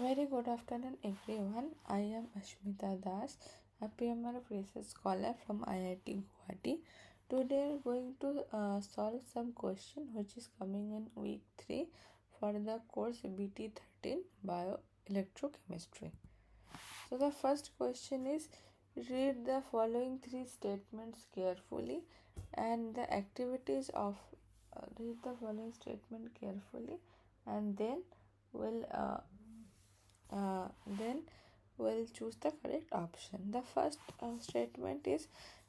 Very good afternoon, everyone. I am Ashmita Das, a PMR research scholar from IIT Guwahati. Today, we are going to solve some question which is coming in week 3 for the course BT13 Bioelectrochemistry. So, the first question is read the following three statements carefully and the activities of read the following statement carefully and then we'll choose the correct option. The first statement is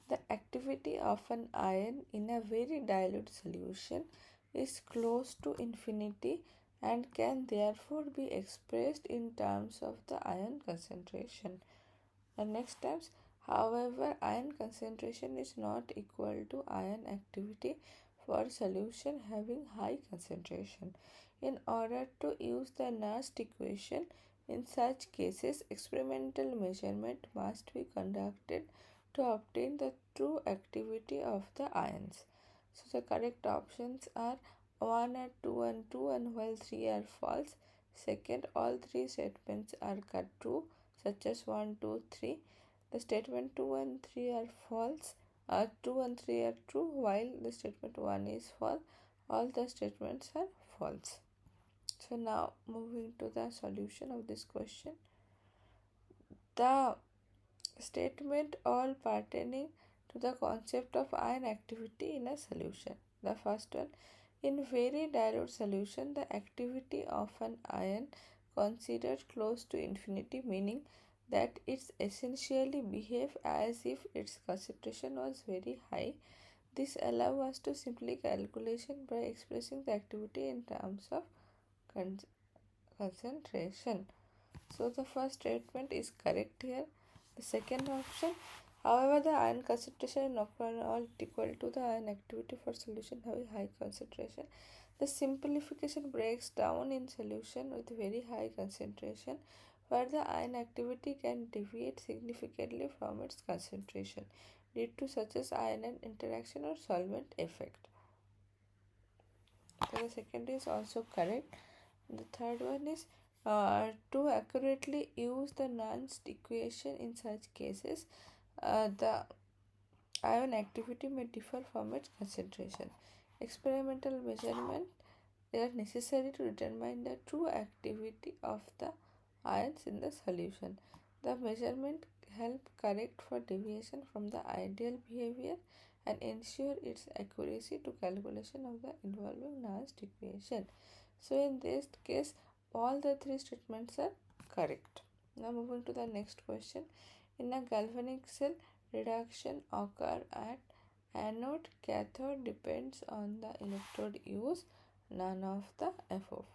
the activity of an ion in a very dilute solution is close to infinity and can therefore be expressed in terms of the ion concentration. The next terms, however, ion concentration is not equal to ion activity for solution having high concentration. In order to use the Nernst equation, in such cases, experimental measurement must be conducted to obtain the true activity of the ions. So the correct options are 1 and 2 and 2 and while 3 are false. Second, all three statements are true such as 1, 2, 3. The statement 2 and 3 are false. 2 and 3 are true while the statement 1 is false. All the statements are false. So now moving to the solution of this question. The statement all pertaining to the concept of ion activity in a solution. The first one, in very dilute solution, the activity of an ion considered close to infinity, meaning that it essentially behave as if its concentration was very high. This allows us to simply calculation by expressing the activity in terms of concentration. So the first statement is correct here. The second option, however, the ion concentration is not all equal to the ion activity for solution having high concentration. The simplification breaks down in solution with very high concentration where the ion activity can deviate significantly from its concentration due to such as ion interaction or solvent effect. So the second is also correct. The third one is to accurately use the Nernst equation in such cases, the ion activity may differ from its concentration. Experimental measurement are necessary to determine the true activity of the ions in the solution. The measurement help correct for deviation from the ideal behavior and ensure its accuracy to calculation of the involving Nernst equation. So in this case, all the three statements are correct. Now moving to the next question. In a galvanic cell, reduction occur at anode cathode depends on the electrode used, none of the above.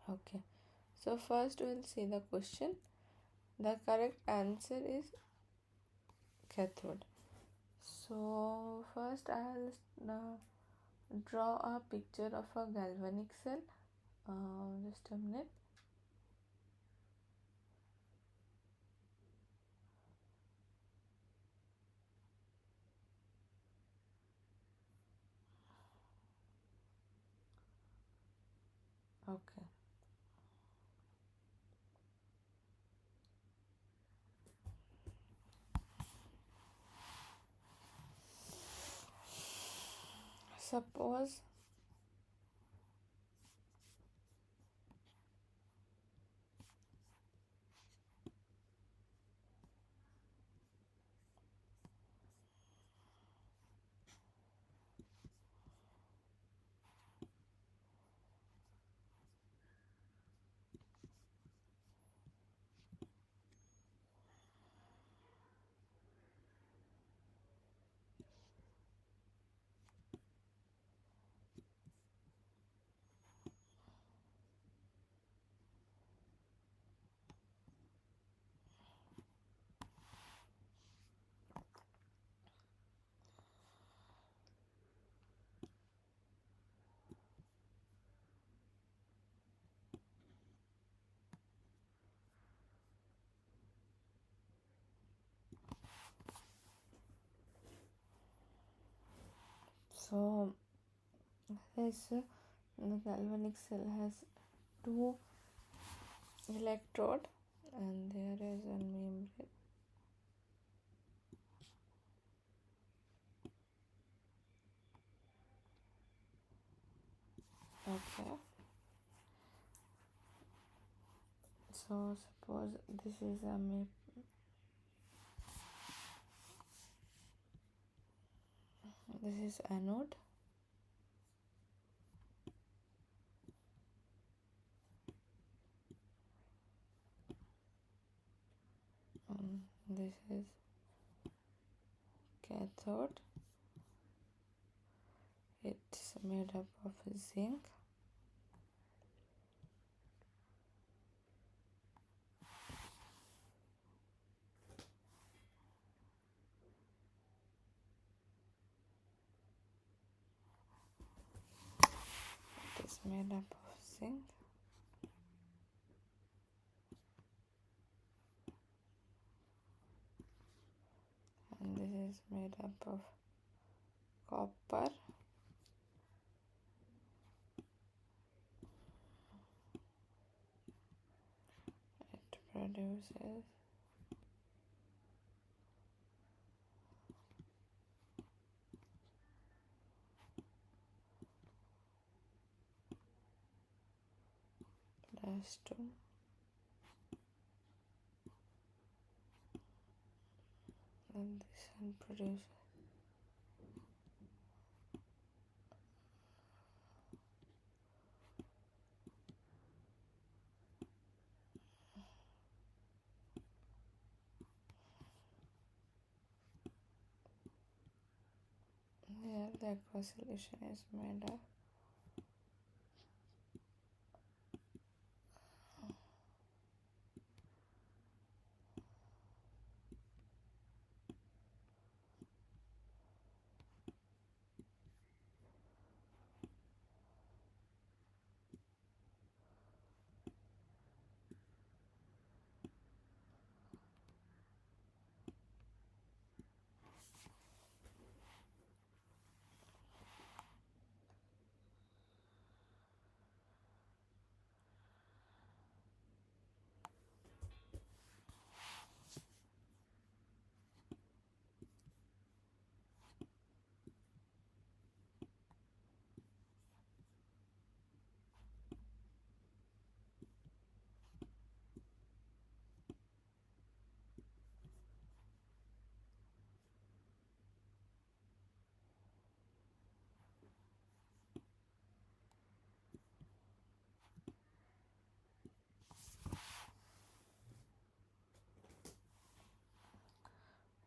Okay, so first we'll see the question. The correct answer is cathode. So first I'll draw a picture of a galvanic cell. Just a minute. Okay. Suppose so this the galvanic cell has two electrode, and there is a membrane. Okay, so suppose this is a this is anode, this is cathode. It's made up of zinc. It is made up of zinc. And this is made up of copper. It produces plus 2, and this one produces here the aqueous solution is made of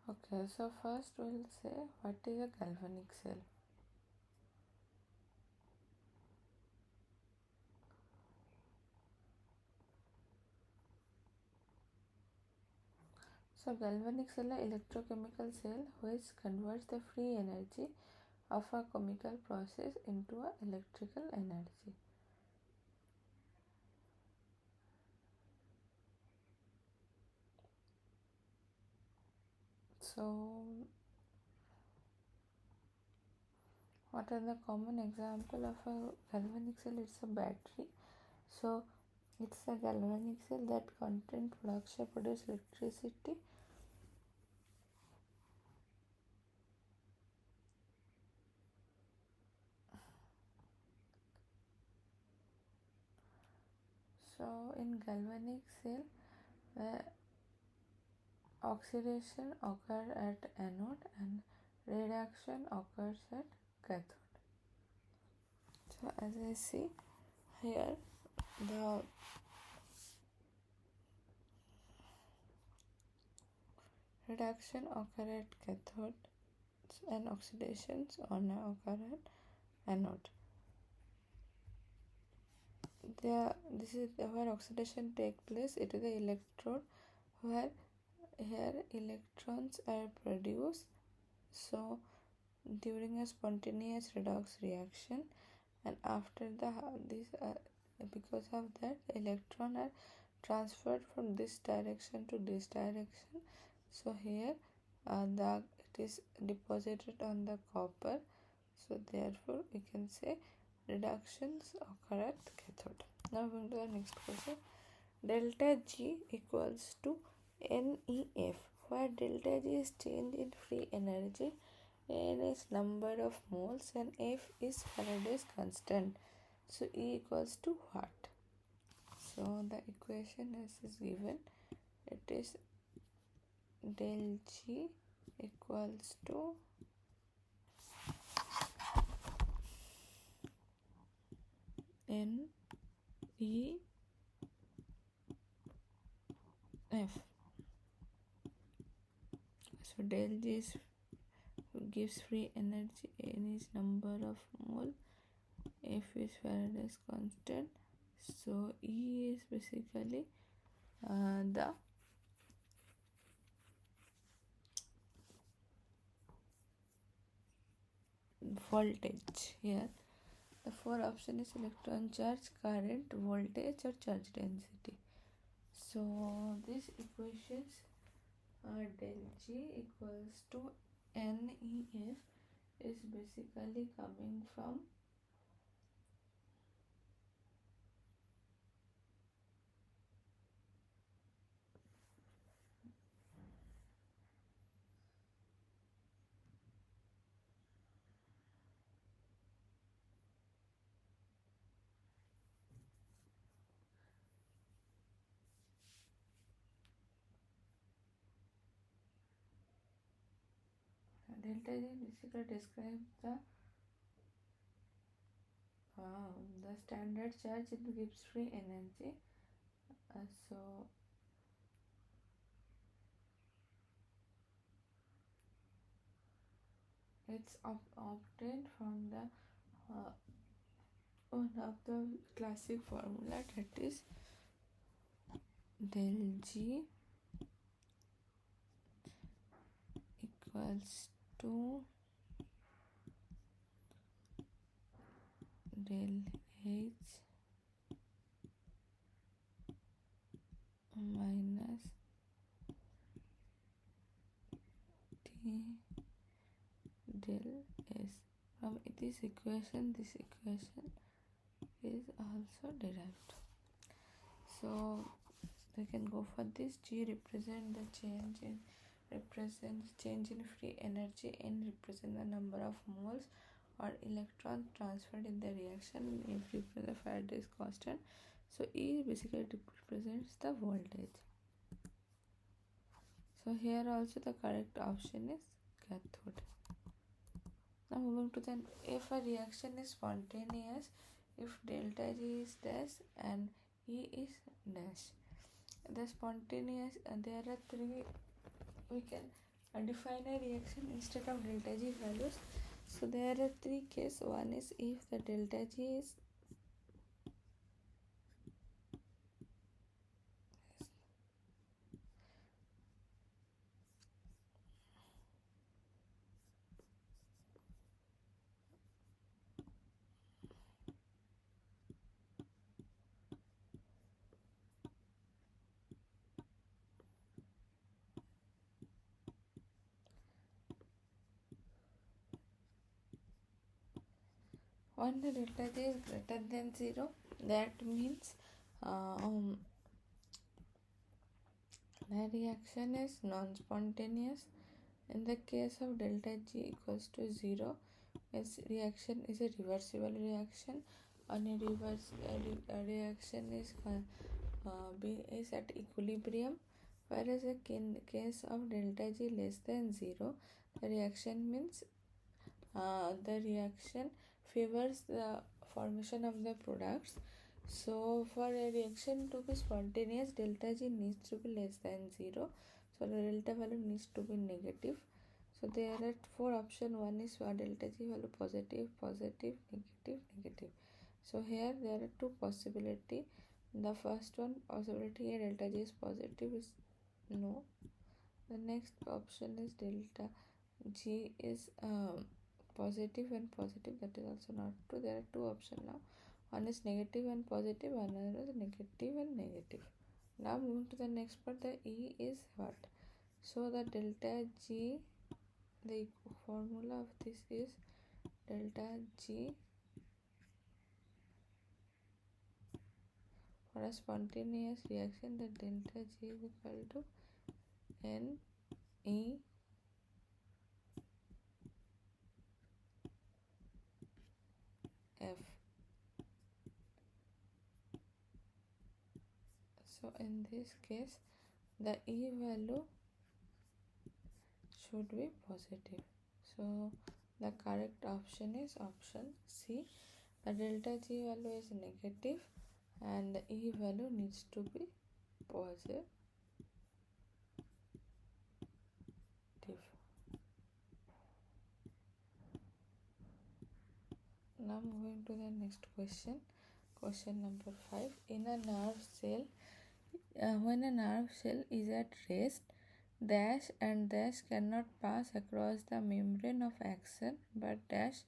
okay. So first we'll say what is a galvanic cell. So galvanic cell is electrochemical cell which converts the free energy of a chemical process into a electrical energy. So what are the common example of a galvanic cell? It's a battery. So it's a galvanic cell that produce electricity. So in galvanic cell, the oxidation occurs at anode and reduction occurs at cathode. So as I see here, the reduction occurs at cathode and oxidations occur at anode. This is where oxidation take place. It is the electrode where here electrons are produced. So during a spontaneous redox reaction, and after because of that, electron are transferred from this direction to this direction. So here it is deposited on the copper. So therefore we can say reductions occur at cathode. Now going to the next question. delta G equals to NEF, where delta G is change in free energy, N is number of moles, and F is Faraday's constant. So E equals to what? So the equation is given. It is del G equals to N E F. So del G gives free energy, N is number of mole, F is Faraday's constant. So E is basically the voltage. Here the four option is electron charge, current, voltage, or charge density. So these equations are del G equals to NEF is basically coming from delta G basically describes the standard charge. It gives free energy. So it's obtained from the one of the classic formula, that is del G equals to del H minus T del S. From this equation is also derived. So we can go for this. G represents change in free energy, N represents the number of moles or electrons transferred in the reaction, F represents Faraday's constant. So E basically represents the voltage. So here also the correct option is cathode. Now moving to the, if a reaction is spontaneous, if delta G is dash and E is dash. The spontaneous, there are three, we can define a reaction instead of delta G values. So there are three cases. One is if the delta G is when the delta G is greater than 0, that means the reaction is non-spontaneous. In the case of delta G equals to 0, its reaction is a reversible reaction. On a reaction is at equilibrium, whereas in case of delta G less than 0, the reaction means the reaction favors the formation of the products. So for a reaction to be spontaneous, delta G needs to be less than 0, so the delta value needs to be negative. So there are four options. One is for delta G value positive, positive, negative, negative. So here there are two possibility. The first one possibility here, delta G is positive, is no. The next option is delta G is positive and positive, that is also not true. There are two options now. One is negative and positive, another is negative and negative. Now moving to the next part, the E is what? So the delta G, the formula of this is delta G, For a spontaneous reaction, the delta G is equal to N E F. So in this case, the E value should be positive. So the correct option is option C. The delta G value is negative and the E value needs to be positive. Now moving to the next question. Question number 5. In a nerve cell, when a nerve cell is at rest, dash and dash cannot pass across the membrane of action, but dash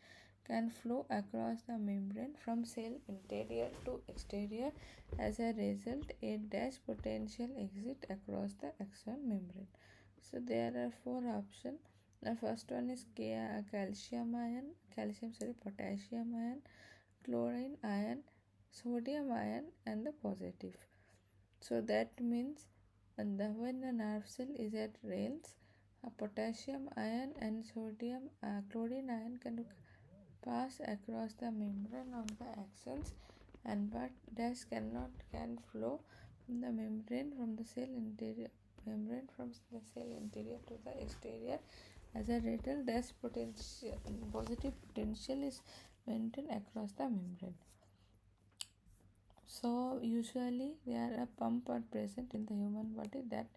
can flow across the membrane from cell interior to exterior. As a result, a dash potential exit across the action membrane. So there are 4 options. The first one is potassium ion, chlorine ion, sodium ion, and the positive. So that means when the nerve cell is at rest, a potassium ion and chlorine ion can pass across the membrane of the axons, and but dash can flow from the membrane from the cell interior to the exterior. As a result, dash positive potential is maintained across the membrane. So usually there are pump are present in the human body that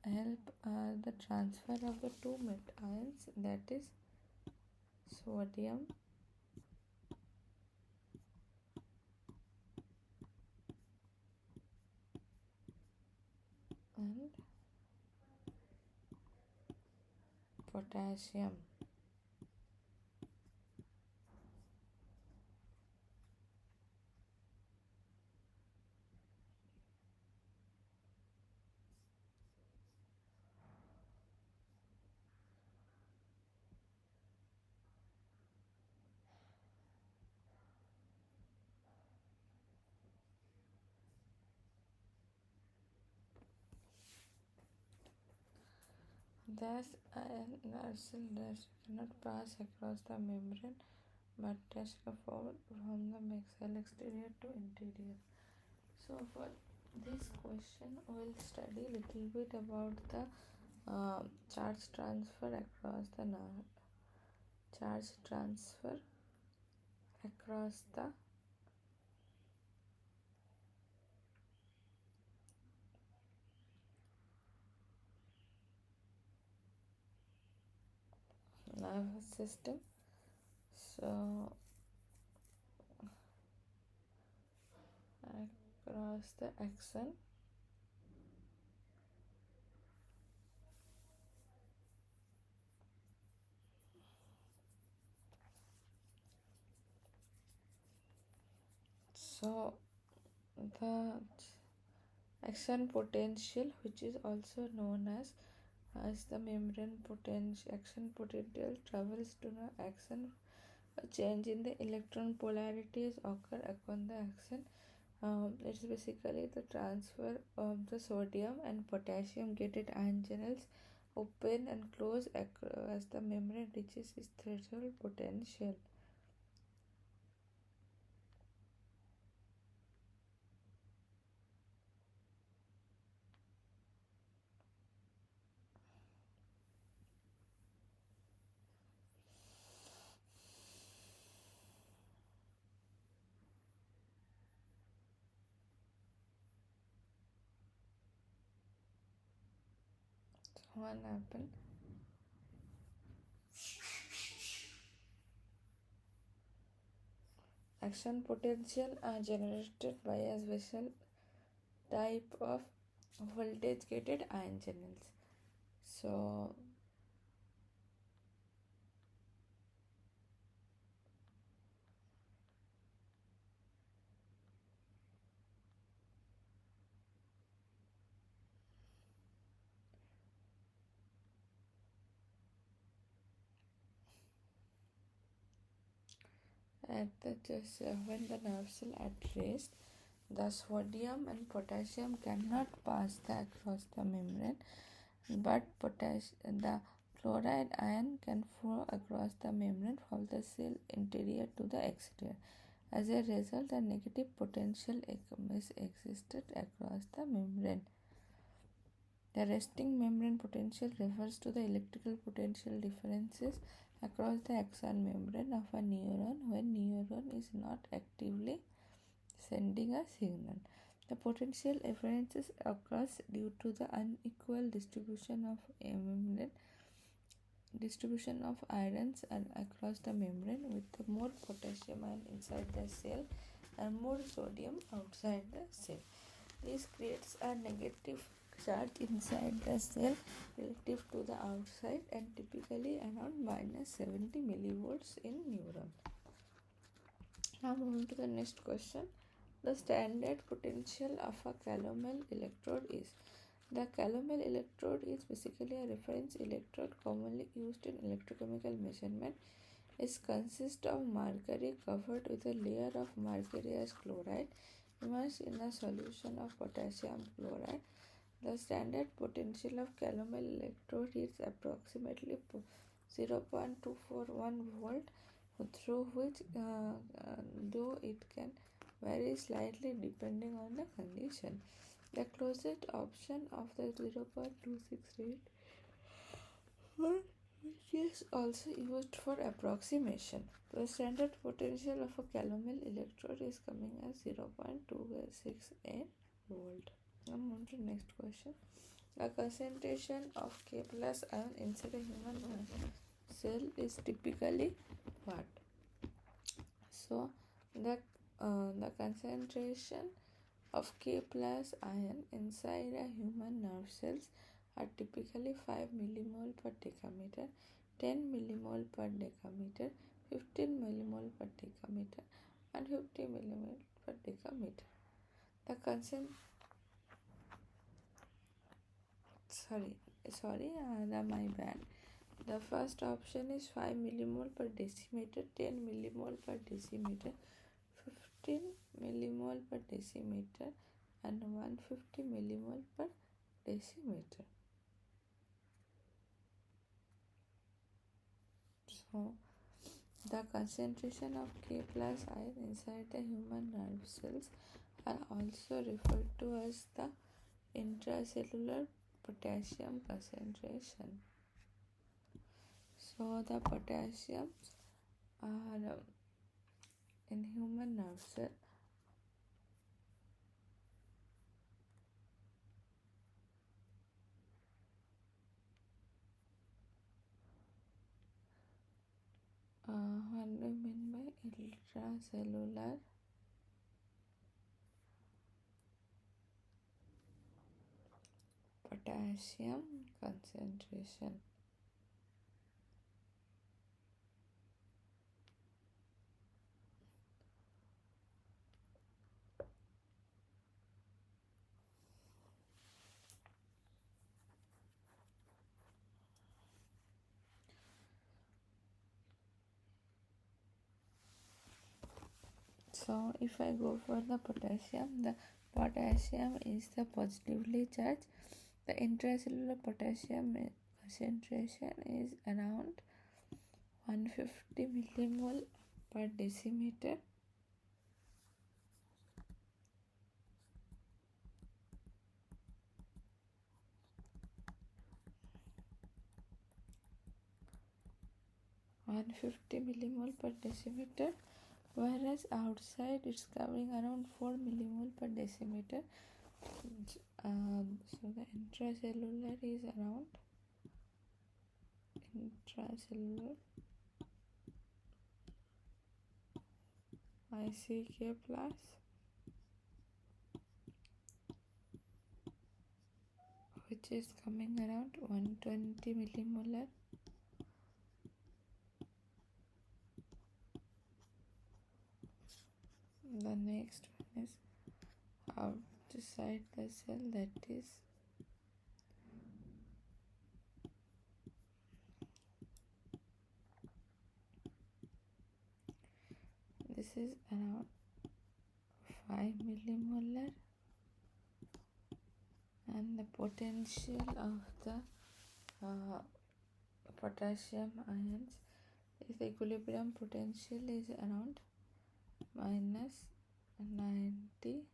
help the transfer of the two ions, that is sodium and potassium. Thus, nerve cell dash cannot pass across the membrane, but dash can forward from the cell exterior to interior. So for this question, we'll study a little bit about the charge transfer across the nerve. Charge transfer across the nervous system. So across the axon, so the action potential, which is also known as the membrane potential, action potential travels to the axon. A change in the electron polarities occur upon the axon. It's basically the transfer of the sodium and potassium gated ion channels open and close as the membrane reaches its threshold potential. So what happened? Action potential are generated by a special type of voltage gated ion channels. So when the nerve cell at rest, the sodium and potassium cannot pass across the membrane, but the chloride ion can flow across the membrane from the cell interior to the exterior. As a result, the negative potential is existed across the membrane. The resting membrane potential refers to the electrical potential differences across the axon membrane of a neuron when neuron is not actively sending a signal. The potential differences occurs due to the unequal distribution of ions and across the membrane, with more potassium ion inside the cell and more sodium outside the cell. This creates a negative charge inside the cell relative to the outside and typically around -70 millivolts in neuron. Now moving to the next question. The standard potential of a calomel electrode is. The calomel electrode is basically a reference electrode commonly used in electrochemical measurement. It consists of mercury covered with a layer of mercurious chloride immersed in a solution of potassium chloride. The standard potential of calomel electrode is approximately 0.241 volt, through which though it can vary slightly depending on the condition. The closest option of the 0.26 rate, which is also used for approximation. The standard potential of a calomel electrode is coming as 0.268 volt. Now on to the next question. The concentration of K plus ion inside a human cell is typically what? So the concentration of K plus ion inside a human nerve cells are typically 5 millimole per decameter, 10 millimole per decameter, 15 millimole per decameter, and 50 millimole per decameter. The my bad. The first option is 5 millimole per decimeter, 10 millimole per decimeter, 15 millimole per decimeter, and 150 millimole per decimeter. So, the concentration of K plus ion inside the human nerve cells are also referred to as the intracellular potassium concentration. So the potassium are in human nerve cell what do you mean by intracellular potassium concentration? So if I go for the potassium is the positively charged. The intracellular potassium concentration is around 150 millimole per decimeter. millimole per decimeter, whereas outside it's coming around 4 millimole per decimeter. So the intracellular is around ICK plus which is coming around 120 millimolar. The next one is outside the cell, that is is around 5 millimolar, and the potential of the potassium ions is the equilibrium potential is around minus 90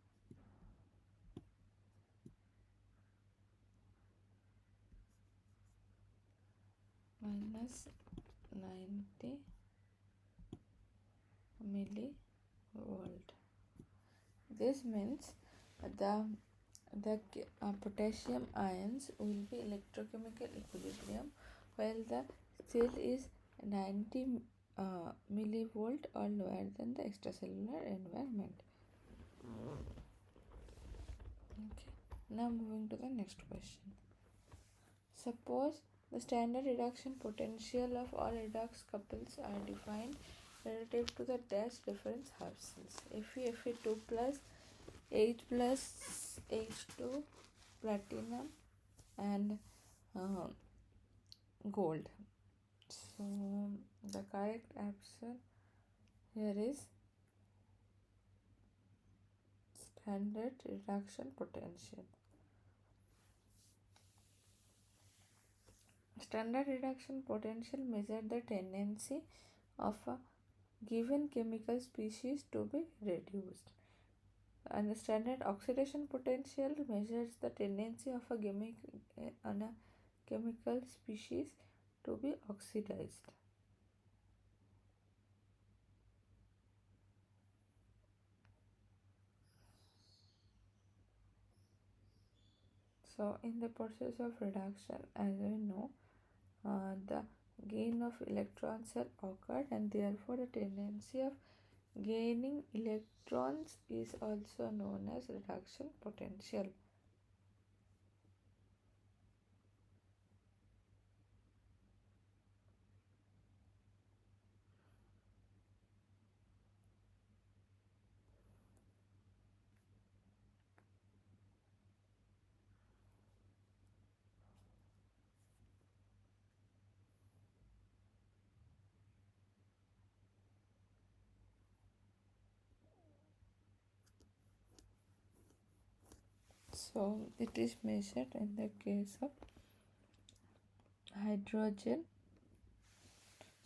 millivolt. This means the potassium ions will be electrochemical equilibrium while the cell is 90 millivolt or lower than the extracellular environment. Okay. Now moving to the next question. Suppose the standard reduction potential of all redox couples are defined relative to the dash reference half cells. Fe2 plus H plus H2 platinum and gold. So the correct answer here is standard reduction potential. Standard reduction potential measures the tendency of a given chemical species to be reduced, and the standard oxidation potential measures the tendency of a chemical species to be oxidized. So in the process of reduction, as we know, the gain of electrons are occurred, and therefore the tendency of gaining electrons is also known as reduction potential. So it is measured in the case of hydrogen.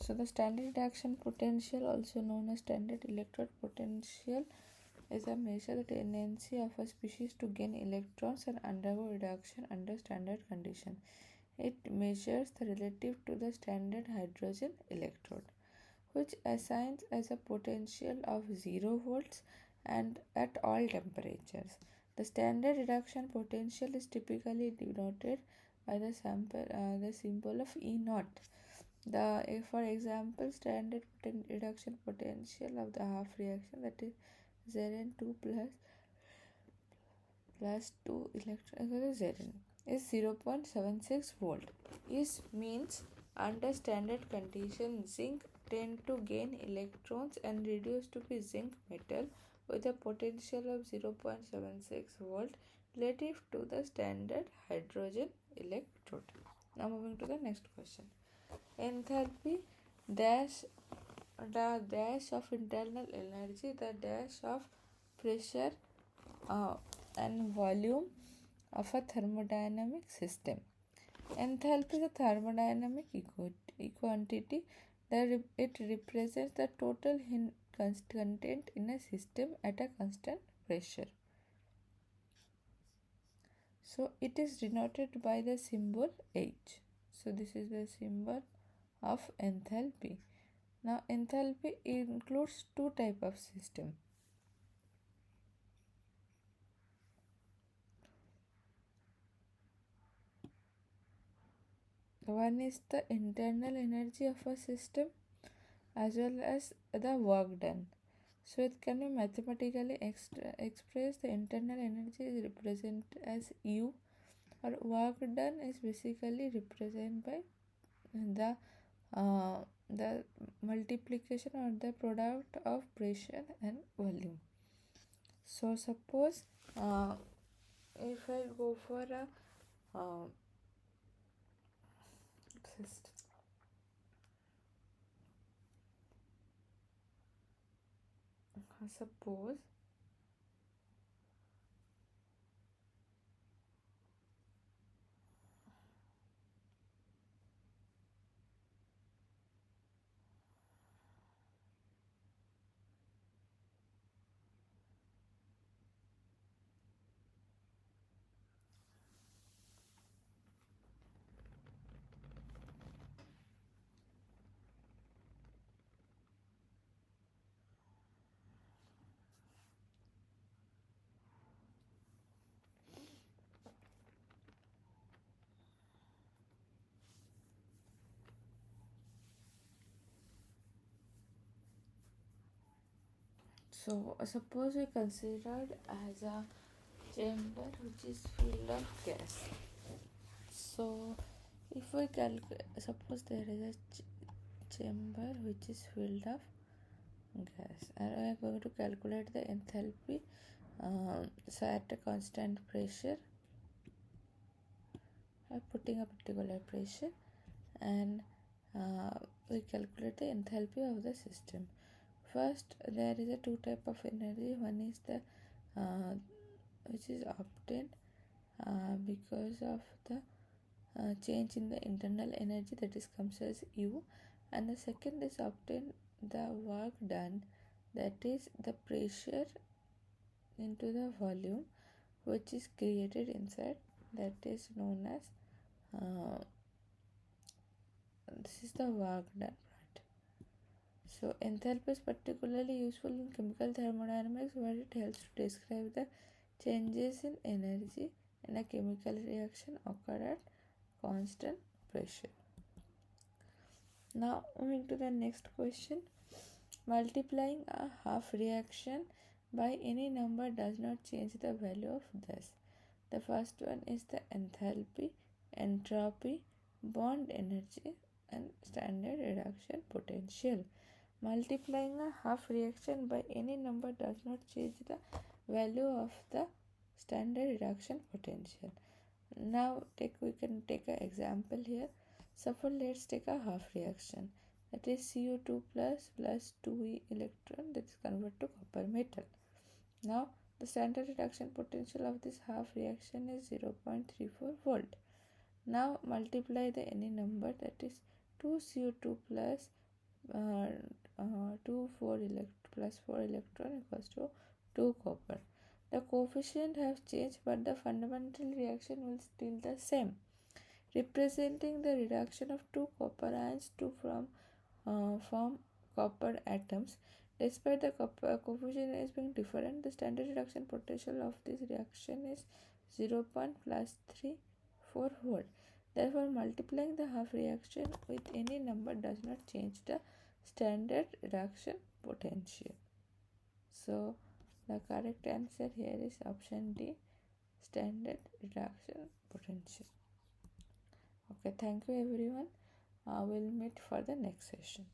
So the standard reduction potential, also known as standard electrode potential, is a measure the tendency of a species to gain electrons and undergo reduction under standard condition. It measures the relative to the standard hydrogen electrode, which assigns as a potential of 0 volts and at all temperatures. The standard reduction potential is typically denoted by the symbol of E naught. For example, standard reduction potential of the half reaction, that is Zn2 plus 2 electron equal to Zn, is 0.76 volt. This means under standard condition, zinc tend to gain electrons and reduce to be zinc metal with a potential of 0.76 volt relative to the standard hydrogen electrode. Now moving to the next question. Enthalpy dash, the dash of internal energy, the dash of pressure and volume of a thermodynamic system. Enthalpy is a thermodynamic quantity that it represents the total content in a system at a constant pressure. So it is denoted by the symbol H. So this is the symbol of enthalpy. Now enthalpy includes two types of system. One is the internal energy of a system as well as the work done. So it can be mathematically expressed. The internal energy is represented as U, or work done is basically represented by the multiplication or the product of pressure and volume. So suppose if I go for a system, Suppose suppose we considered as a chamber which is filled of gas. So if we calculate, suppose there is a chamber which is filled of gas, and we are going to calculate the enthalpy. So at a constant pressure, putting a particular pressure, and we calculate the enthalpy of the system. First, there is a two type of energy. One is the which is obtained because of the change in the internal energy, that is comes as U, and the second is obtained the work done, that is the pressure into the volume which is created inside, that is known as this is the work done, right? So enthalpy is particularly useful in chemical thermodynamics, where it helps to describe the changes in energy in a chemical reaction occur at constant pressure. Now moving to the next question. Multiplying a half reaction by any number does not change the value of this. The first one is the enthalpy, entropy, bond energy, and standard reduction potential. Multiplying a half reaction by any number does not change the value of the standard reduction potential. Now we can take an example here. Suppose let's take a half reaction, that is Cu2 plus 2e electron, that is converted to copper metal. Now the standard reduction potential of this half reaction is 0.34 volt. Now multiply the any number, that is 2Cu2 plus 4 electron equals to 2 copper. The coefficient have changed, but the fundamental reaction will still the same, representing the reduction of two copper ions to form copper atoms. Despite the coefficient is being different, the standard reduction potential of this reaction is 0.34 volt. Therefore, multiplying the half reaction with any number does not change the standard reduction potential. So, the correct answer here is option D, standard reduction potential. Okay, thank you everyone. We'll meet for the next session.